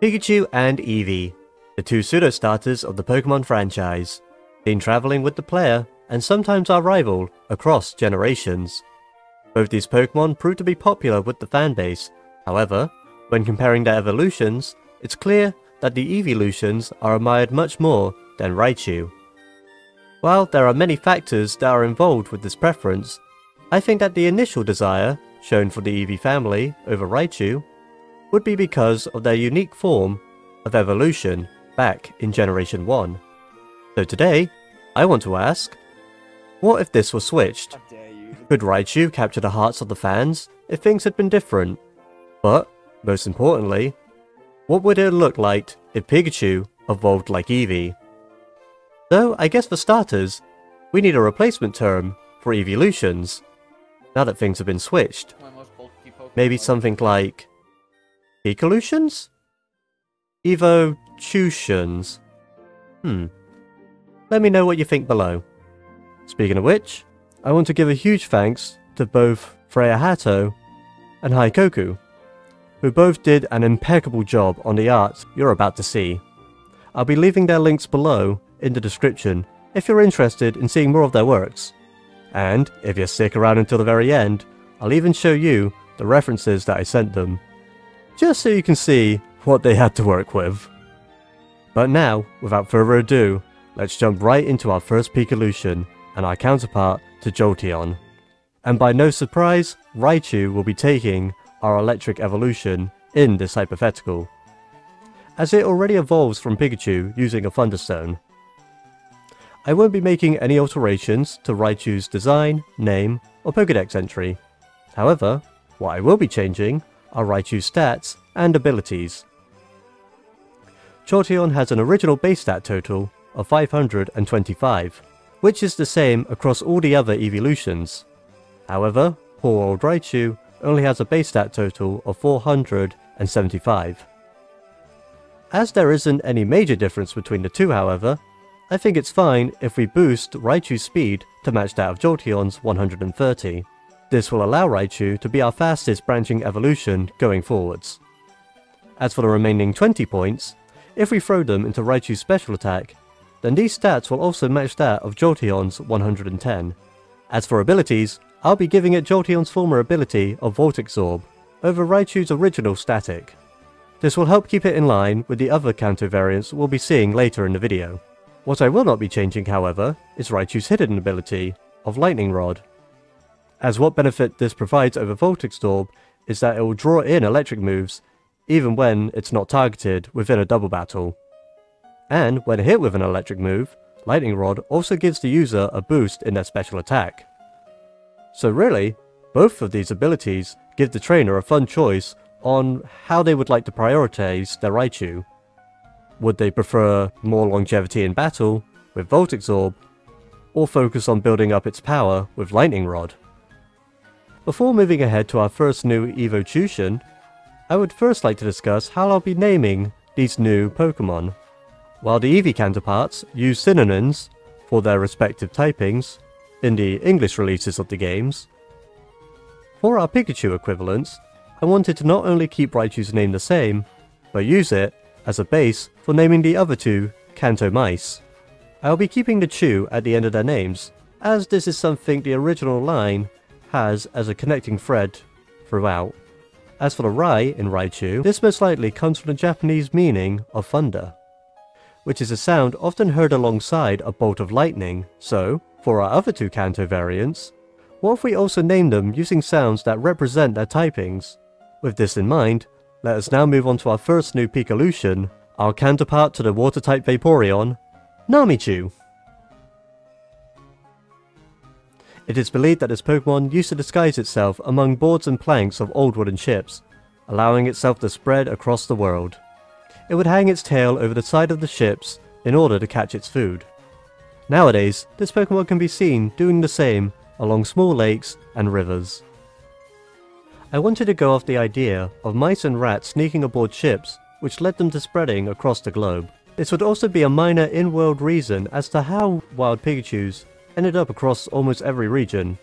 Pikachu and Eevee, the two pseudo starters of the Pokemon franchise, been travelling with the player and sometimes our rival across generations. Both these Pokemon proved to be popular with the fanbase. However, when comparing their evolutions, it's clear that the Eeveelutions are admired much more than Raichu. While there are many factors that are involved with this preference, I think that the initial desire shown for the Eevee family over Raichu would be because of their unique form of evolution back in Generation 1. So today, I want to ask, what if this was switched? Could Raichu capture the hearts of the fans if things had been different? But, most importantly, what would it look like if Pikachu evolved like Eevee? So, I guess for starters, we need a replacement term for Eeveelutions, now that things have been switched. Maybe something like Pikalutions? Eeveelutions. Let me know what you think below. Speaking of which, I want to give a huge thanks to both Freya Hato and Haikoku, who both did an impeccable job on the art you're about to see. I'll be leaving their links below in the description if you're interested in seeing more of their works. And if you stick around until the very end, I'll even show you the references that I sent them, just so you can see what they had to work with. But now, without further ado, let's jump right into our first Pikalution and our counterpart to Jolteon. And by no surprise, Raichu will be taking our electric evolution in this hypothetical, as it already evolves from Pikachu using a Thunderstone. I won't be making any alterations to Raichu's design, name, or Pokédex entry. However, what I will be changing are Raichu's stats and abilities. Jolteon has an original base stat total of 525, which is the same across all the other Eeveelutions. However, poor old Raichu only has a base stat total of 475. As there isn't any major difference between the two, however, I think it's fine if we boost Raichu's speed to match that of Jolteon's 130. This will allow Raichu to be our fastest branching evolution going forwards. As for the remaining 20 points, if we throw them into Raichu's special attack, then these stats will also match that of Jolteon's 110. As for abilities, I'll be giving it Jolteon's former ability of Volt Absorb over Raichu's original Static. This will help keep it in line with the other Kanto variants we'll be seeing later in the video. What I will not be changing, however, is Raichu's hidden ability of Lightning Rod, as what benefit this provides over Volt Absorb is that it will draw in electric moves even when it's not targeted within a double battle. And when hit with an electric move, Lightning Rod also gives the user a boost in their special attack. So really, both of these abilities give the trainer a fun choice on how they would like to prioritize their Raichu. Would they prefer more longevity in battle with Volt Absorb, or focus on building up its power with Lightning Rod? Before moving ahead to our first new Eeveelution, I would first like to discuss how I'll be naming these new Pokemon. While the Eevee counterparts use synonyms for their respective typings in the English releases of the games, for our Pikachu equivalents, I wanted to not only keep Raichu's name the same, but use it as a base for naming the other two Kanto mice. I'll be keeping the Chew at the end of their names, as this is something the original line has as a connecting thread throughout. As for the Rai in Raichu, this most likely comes from the Japanese meaning of thunder, which is a sound often heard alongside a bolt of lightning. So, for our other two Kanto variants, what if we also name them using sounds that represent their typings? With this in mind, let us now move on to our first new Pikalution, our counterpart to the water-type Vaporeon, Namichu. It is believed that this Pokemon used to disguise itself among boards and planks of old wooden ships, allowing itself to spread across the world. It would hang its tail over the side of the ships in order to catch its food. Nowadays, this Pokemon can be seen doing the same along small lakes and rivers. I wanted to go off the idea of mice and rats sneaking aboard ships, which led them to spreading across the globe. This would also be a minor in-world reason as to how wild Pikachus ended up across almost every region,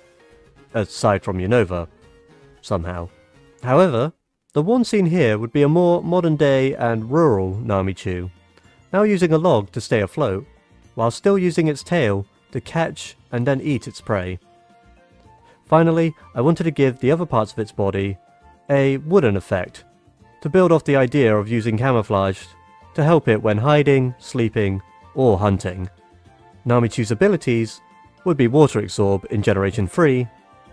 aside from Unova, somehow. However, The one seen here would be a more modern day and rural Namichu, now using a log to stay afloat, while still using its tail to catch and then eat its prey. Finally, I wanted to give the other parts of its body a wooden effect, to build off the idea of using camouflage to help it when hiding, sleeping, or hunting. Namichu's abilities would be Water Absorb in Generation 3,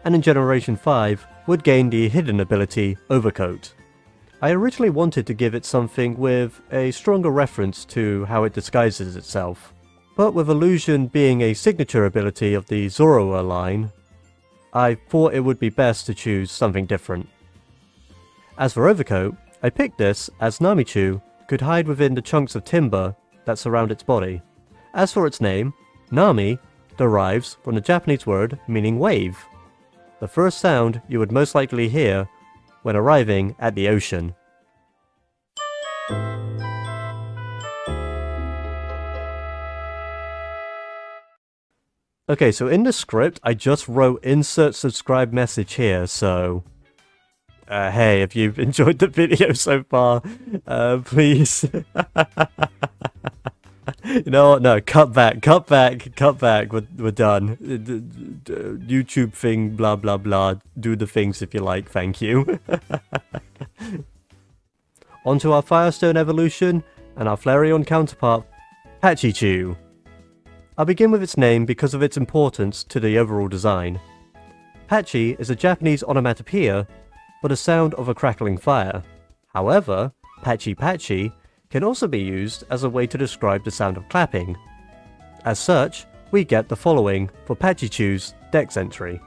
and in Generation 5 would gain the hidden ability Overcoat. I originally wanted to give it something with a stronger reference to how it disguises itself, but with Illusion being a signature ability of the Zorua line, I thought it would be best to choose something different. As for Overcoat, I picked this as Namichu could hide within the chunks of timber that surround its body. As for its name, Nami derives from the Japanese word meaning wave, the first sound you would most likely hear when arriving at the ocean. Okay, so in the script, I just wrote insert subscribe message here, so hey, if you've enjoyed the video so far, please. You know what? No, cut back. We're done. YouTube thing, blah blah blah. Do the things if you like, thank you. Onto our Firestone evolution and our Flareon counterpart, Pikachu. I'll begin with its name because of its importance to the overall design. Pachi is a Japanese onomatopoeia for the sound of a crackling fire. However, Pachi Pachi can also be used as a way to describe the sound of clapping. As such, we get the following for Pachichu's dex entry.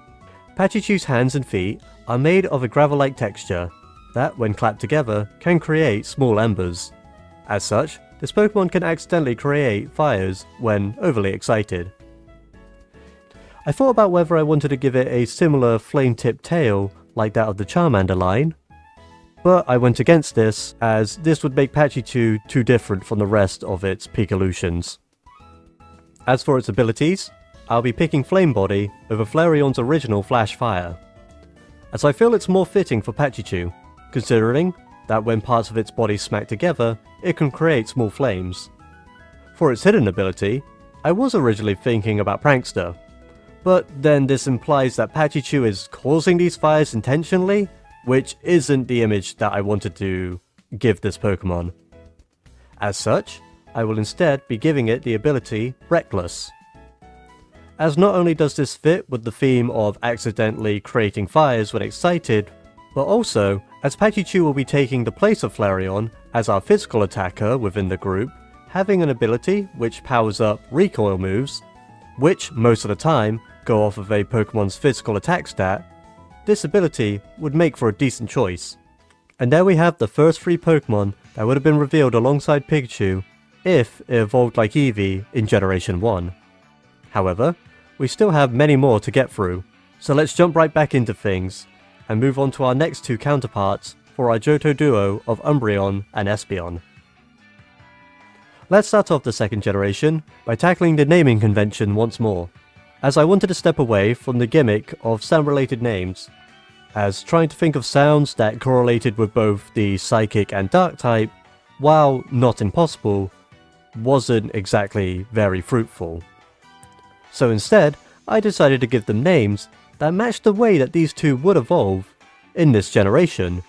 Pachichu's hands and feet are made of a gravel-like texture that, when clapped together, can create small embers. As such, this Pokemon can accidentally create fires when overly excited. I thought about whether I wanted to give it a similar flame-tipped tail like that of the Charmander line, but I went against this, as this would make Pikachu too different from the rest of its Eeveelutions. As for its abilities, I'll be picking Flame Body over Flareon's original Flash Fire, as I feel it's more fitting for Pikachu, considering that when parts of its body smack together, it can create small flames. For its hidden ability, I was originally thinking about Prankster, but then this implies that Pikachu is causing these fires intentionally, which isn't the image that I wanted to give this Pokemon. As such, I will instead be giving it the ability Reckless, as not only does this fit with the theme of accidentally creating fires when excited, but also as Pikachu will be taking the place of Flareon as our physical attacker within the group, having an ability which powers up recoil moves, which most of the time go off of a Pokemon's physical attack stat. This ability would make for a decent choice. And there we have the first 3 Pokemon that would have been revealed alongside Pikachu if it evolved like Eevee in Generation 1. However, we still have many more to get through, so let's jump right back into things and move on to our next 2 counterparts for our Johto duo of Umbreon and Espeon. Let's start off the second generation by tackling the naming convention once more, as I wanted to step away from the gimmick of sound-related names, as trying to think of sounds that correlated with both the Psychic and Dark type, while not impossible, wasn't exactly very fruitful. So instead, I decided to give them names that matched the way that these two would evolve in this generation.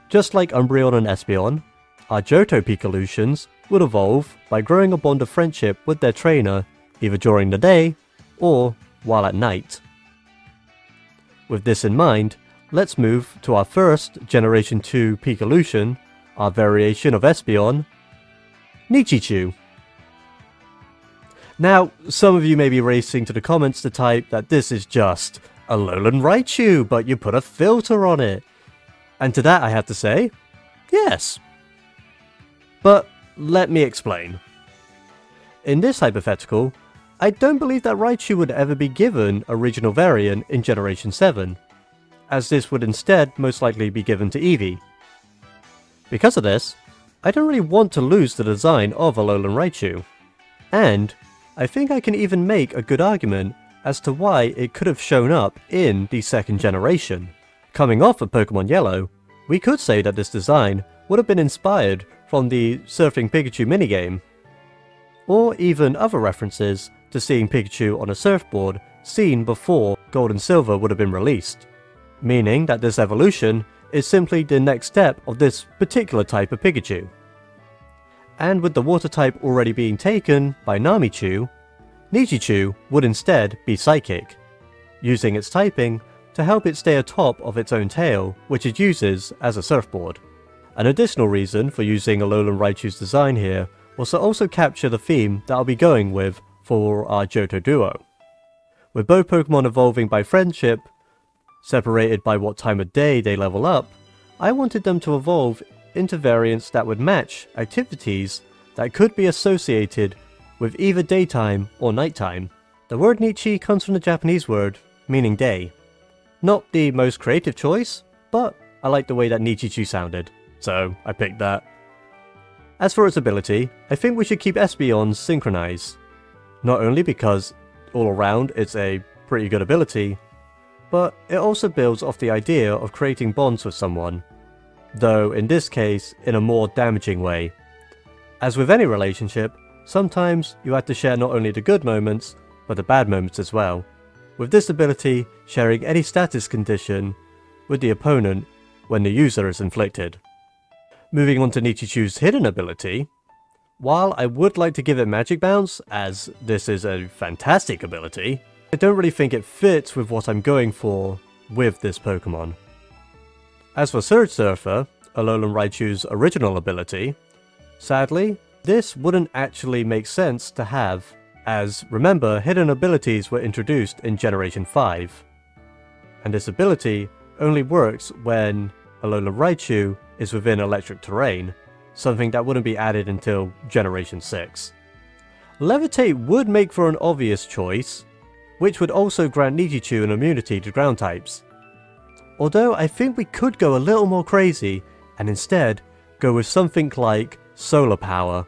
Just like Umbreon and Espeon, our Johto Equivalents would evolve by growing a bond of friendship with their trainer either during the day or while at night. With this in mind, let's move to our first Generation 2 Eeveelution, our variation of Espeon, Nichichu. Now, some of you may be racing to the comments to type that this is just a Alolan Raichu, but you put a filter on it. And to that I have to say, yes. But let me explain. In this hypothetical, I don't believe that Raichu would ever be given a regional variant in Generation 7, as this would instead most likely be given to Eevee. Because of this, I don't really want to lose the design of Alolan Raichu, and I think I can even make a good argument as to why it could have shown up in the second generation. Coming off of Pokemon Yellow, We could say that this design would have been inspired from the Surfing Pikachu minigame, or even other references to seeing Pikachu on a surfboard seen before Gold and Silver would have been released, meaning that this evolution is simply the next step of this particular type of Pikachu. And with the water type already being taken by Namichu, Nichichu would instead be Psychic, using its typing to help it stay atop of its own tail, which it uses as a surfboard. An additional reason for using Alolan Raichu's design here was to also capture the theme that I'll be going with for our Johto duo. With both Pokemon evolving by friendship, separated by what time of day they level up, I wanted them to evolve into variants that would match activities that could be associated with either daytime or nighttime. The word Nichi comes from the Japanese word meaning day. Not the most creative choice, but I like the way that Nichichu sounded, so I picked that. As for its ability, I think we should keep Espeons synchronized. Not only because all around it's a pretty good ability, but it also builds off the idea of creating bonds with someone, though in this case in a more damaging way. As with any relationship, sometimes you have to share not only the good moments, but the bad moments as well, with this ability sharing any status condition with the opponent when the user is inflicted. Moving on to Nichichu's hidden ability, while I would like to give it Magic Bounce, as this is a fantastic ability, I don't really think it fits with what I'm going for with this Pokemon. As for Surge Surfer, Alolan Raichu's original ability, sadly, this wouldn't actually make sense to have, as remember, hidden abilities were introduced in Generation 5. And this ability only works when Alolan Raichu is within electric terrain, something that wouldn't be added until Generation 6. Levitate would make for an obvious choice, which would also grant Nichichu an immunity to ground types. Although I think we could go a little more crazy and instead go with something like Solar Power.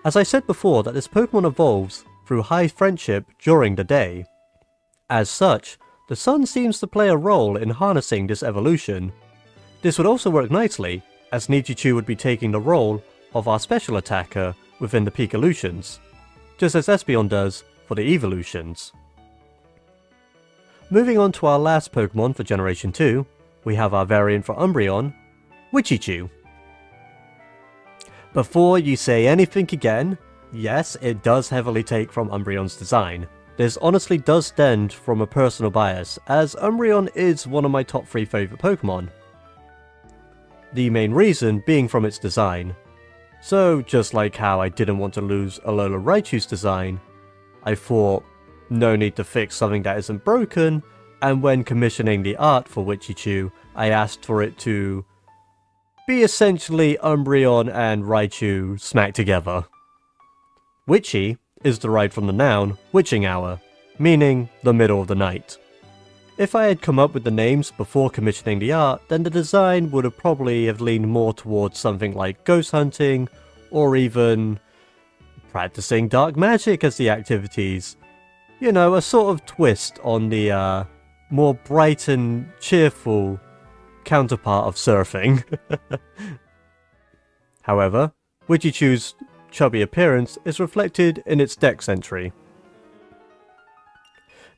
As I said before that this Pokemon evolves through high friendship during the day. As such, the sun seems to play a role in harnessing this evolution. This would also work nicely, as Nichichu would be taking the role of our special attacker within the Eeveelutions, just as Espeon does for the Eeveelutions. Moving on to our last Pokemon for Generation 2, we have our variant for Umbreon, Wichichu. Before you say anything again, yes, it does heavily take from Umbreon's design. This honestly does stem from a personal bias, as Umbreon is one of my top 3 favourite Pokemon. The main reason being from its design. So just like how I didn't want to lose Alolan Raichu's design, I thought, no need to fix something that isn't broken, and when commissioning the art for Wichichu, I asked for it to be essentially Umbreon and Raichu smacked together. Witchy is derived from the noun witching hour, meaning the middle of the night. If I had come up with the names before commissioning the art, then the design would have probably have leaned more towards something like ghost hunting, or even practicing dark magic as the activities. You know, a sort of twist on the more bright and cheerful counterpart of surfing. However, Wichichu's chubby appearance is reflected in its dex entry.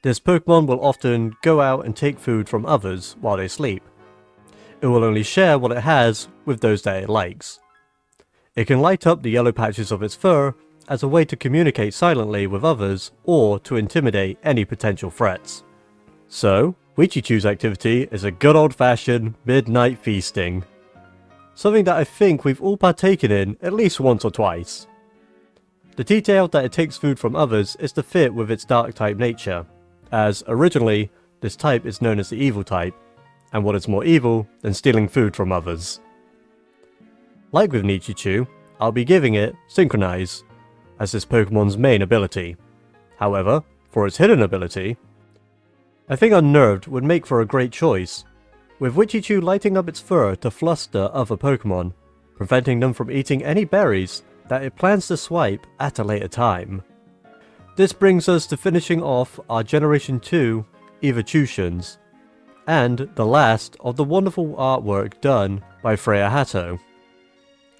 This Pokemon will often go out and take food from others while they sleep. It will only share what it has with those that it likes. It can light up the yellow patches of its fur as a way to communicate silently with others or to intimidate any potential threats. So, Wichichu's activity is a good old-fashioned midnight feasting. Something that I think we've all partaken in at least once or twice. The detail that it takes food from others is to fit with its dark type nature, as originally this type is known as the evil type, and what is more evil than stealing food from others. Like with Nichichu, I'll be giving it Synchronize, as this Pokemon's main ability. However, for its hidden ability, I think Unnerved would make for a great choice, with Wichichu lighting up its fur to fluster other Pokemon, preventing them from eating any berries that it plans to swipe at a later time. This brings us to finishing off our Generation 2 Eeveelutions. and the last of the wonderful artwork done by Freya Hatto.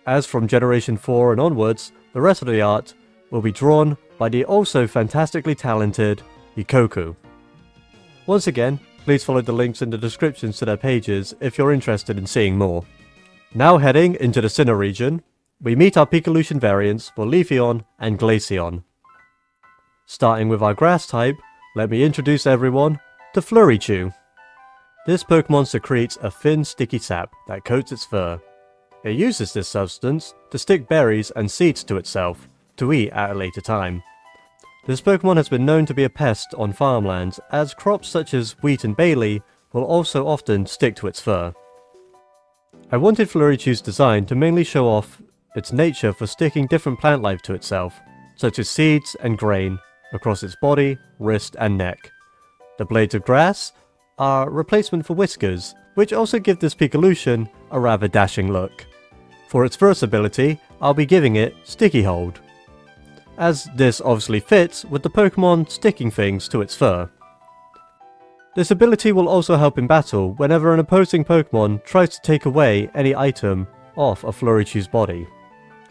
As from Generation 4 and onwards, the rest of the art will be drawn by the also fantastically talented Ikoku. Once again, please follow the links in the descriptions to their pages if you're interested in seeing more. Now heading into the Sinnoh region, we meet our Pikalution variants for Leafeon and Glaceon. Starting with our grass type, let me introduce everyone to Flurrychew. This Pokemon secretes a thin sticky sap that coats its fur. It uses this substance to stick berries and seeds to itself to eat at a later time. This Pokemon has been known to be a pest on farmlands, as crops such as wheat and barley will also often stick to its fur. I wanted Flurrychew's design to mainly show off its nature for sticking different plant life to itself, such as seeds and grain, across its body, wrist and neck. The blades of grass are a replacement for whiskers, which also give this Pikalution a rather dashing look. For its first ability, I'll be giving it Sticky Hold, as this obviously fits with the Pokemon sticking things to its fur. This ability will also help in battle whenever an opposing Pokemon tries to take away any item off a Flurrychew's body.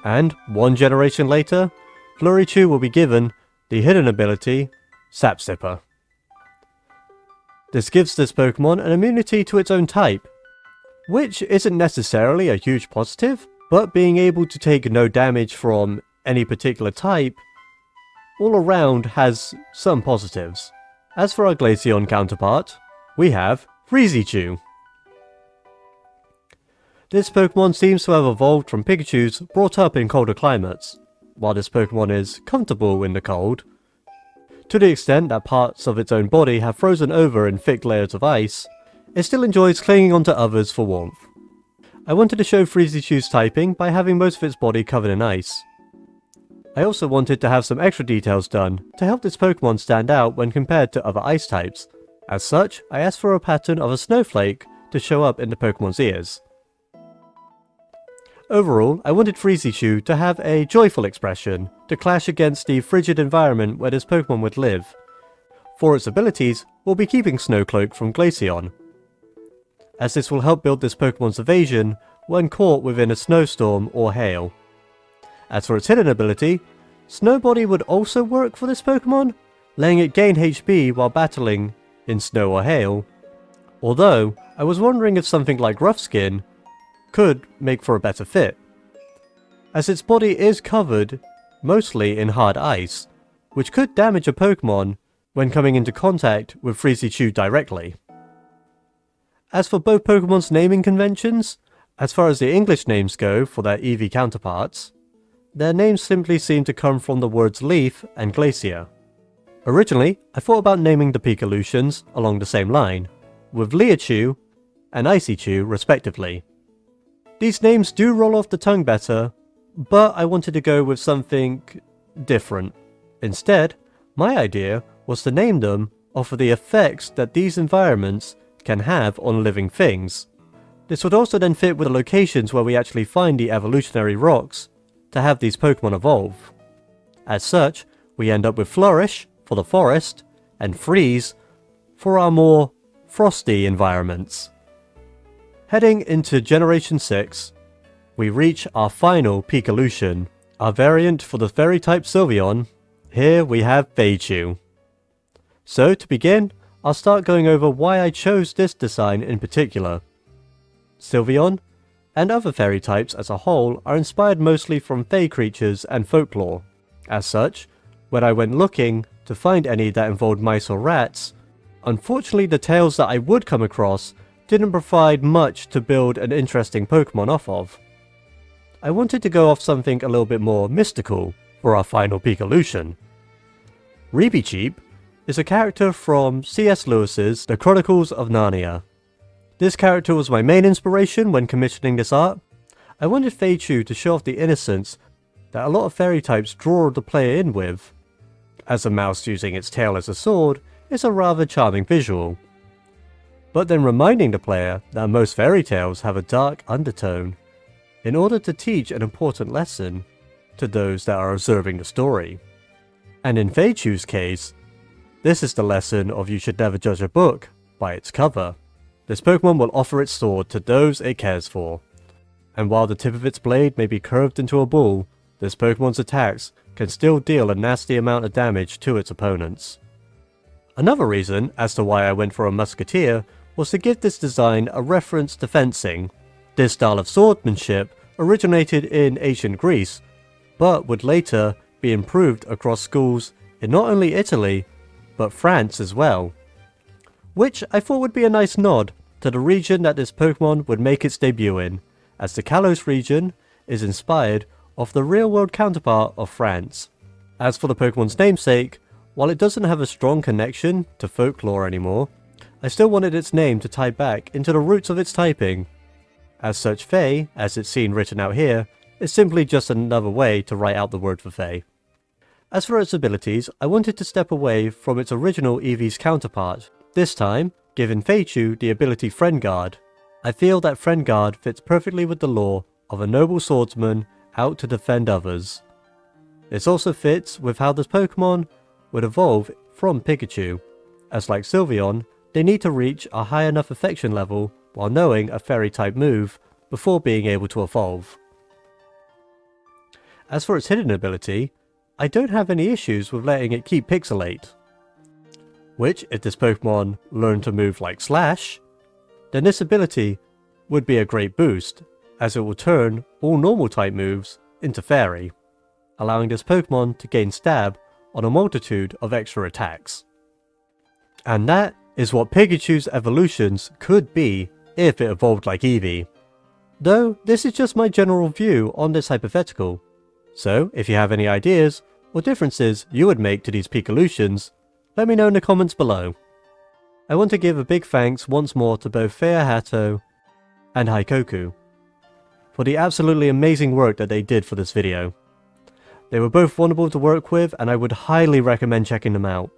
And one generation later, Flurrychew will be given the hidden ability Sap Sipper. This gives this Pokemon an immunity to its own type, which isn't necessarily a huge positive, but being able to take no damage from any particular type all around has some positives. As for our Glaceon counterpart, we have Freezechew. This Pokemon seems to have evolved from Pikachus brought up in colder climates. While this Pokemon is comfortable in the cold, to the extent that parts of its own body have frozen over in thick layers of ice, it still enjoys clinging onto others for warmth. I wanted to show Freezechew's typing by having most of its body covered in ice. I also wanted to have some extra details done to help this Pokemon stand out when compared to other ice types. As such, I asked for a pattern of a snowflake to show up in the Pokemon's ears. Overall, I wanted Freezechew to have a joyful expression to clash against the frigid environment where this Pokemon would live. For its abilities, we'll be keeping Snowcloak from Glaceon, as this will help build this Pokemon's evasion when caught within a snowstorm or hail. As for its hidden ability, Snow Body would also work for this Pokemon, letting it gain HP while battling in snow or hail. Although, I was wondering if something like Rough Skin could make for a better fit, as its body is covered mostly in hard ice, which could damage a Pokemon when coming into contact with Freezechew directly. As for both Pokemon's naming conventions, as far as the English names go for their Eevee counterparts, their names simply seem to come from the words leaf and glacier. Originally, I thought about naming the Pikalutions along the same line, with Leachew and Icychew respectively. These names do roll off the tongue better, but I wanted to go with something different. Instead, my idea was to name them off of the effects that these environments can have on living things. This would also then fit with the locations where we actually find the evolutionary rocks to have these Pokemon evolve. As such, we end up with Flourish for the forest and Freeze for our more frosty environments. Heading into Generation 6, we reach our final Pikalution, our variant for the Fairy-type Sylveon. Here we have Vaporeon. So to begin, I'll start going over why I chose this design in particular. Sylveon, and other fairy types as a whole, are inspired mostly from fae creatures and folklore. As such, when I went looking to find any that involved mice or rats, unfortunately the tales that I would come across didn't provide much to build an interesting Pokemon off of. I wanted to go off something a little bit more mystical for our final Pikalution. Reepicheep is a character from C.S. Lewis's The Chronicles of Narnia. This character was my main inspiration when commissioning this art. I wanted Vaporeon to show off the innocence that a lot of fairy types draw the player in with, as a mouse using its tail as a sword is a rather charming visual. But then reminding the player that most fairy tales have a dark undertone, in order to teach an important lesson to those that are observing the story. And in Vaporeon's case, this is the lesson of you should never judge a book by its cover. this Pokemon will offer its sword to those it cares for. And while the tip of its blade may be curved into a ball, this Pokemon's attacks can still deal a nasty amount of damage to its opponents. Another reason as to why I went for a Musketeer was to give this design a reference to fencing. This style of swordsmanship originated in ancient Greece, but would later be improved across schools in not only Italy, but France as well. Which I thought would be a nice nod to the region that this Pokemon would make its debut in, as the Kalos region is inspired off the real-world counterpart of France. As for the Pokemon's namesake, while it doesn't have a strong connection to folklore anymore, I still wanted its name to tie back into the roots of its typing. As such, Fey, as it's seen written out here, is simply just another way to write out the word for Fey. As for its abilities, I wanted to step away from its original Eevee's counterpart, this time giving Pikachu the ability Friend Guard. I feel that Friend Guard fits perfectly with the lore of a noble swordsman out to defend others. This also fits with how this Pokemon would evolve from Pikachu, as like Sylveon, they need to reach a high enough affection level while knowing a fairy type move before being able to evolve. As for its hidden ability, I don't have any issues with letting it keep Pixelate. Which, if this Pokemon learned to move like Slash, then this ability would be a great boost, as it will turn all normal type moves into Fairy, allowing this Pokemon to gain Stab on a multitude of extra attacks. And that is what Pikachu's evolutions could be if it evolved like Eevee. Though this is just my general view on this hypothetical, so if you have any ideas or differences you would make to these Pikalutions, let me know in the comments below. I want to give a big thanks once more to both Hato and Haikoku for the absolutely amazing work that they did for this video. They were both wonderful to work with and I would highly recommend checking them out.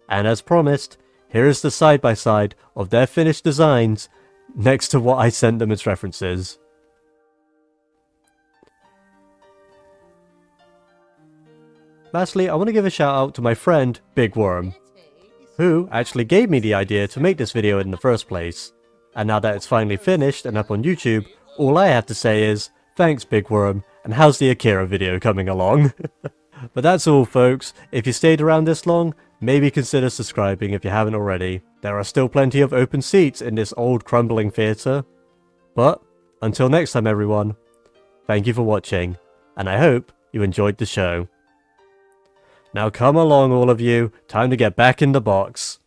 And as promised, here is the side-by-side of their finished designs next to what I sent them as references. Lastly, I want to give a shout out to my friend Big Worm, who actually gave me the idea to make this video in the first place. And now that it's finally finished and up on YouTube, all I have to say is, thanks Big Worm, and how's the Akira video coming along? But that's all folks, if you stayed around this long, maybe consider subscribing if you haven't already. There are still plenty of open seats in this old crumbling theatre. But, until next time everyone, thank you for watching, and I hope you enjoyed the show. Now come along all of you, time to get back in the box.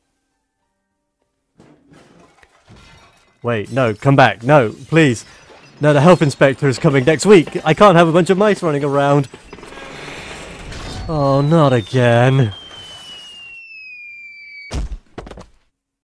Wait, no, come back, no, please. No, the health inspector is coming next week. I can't have a bunch of mice running around. Oh, not again.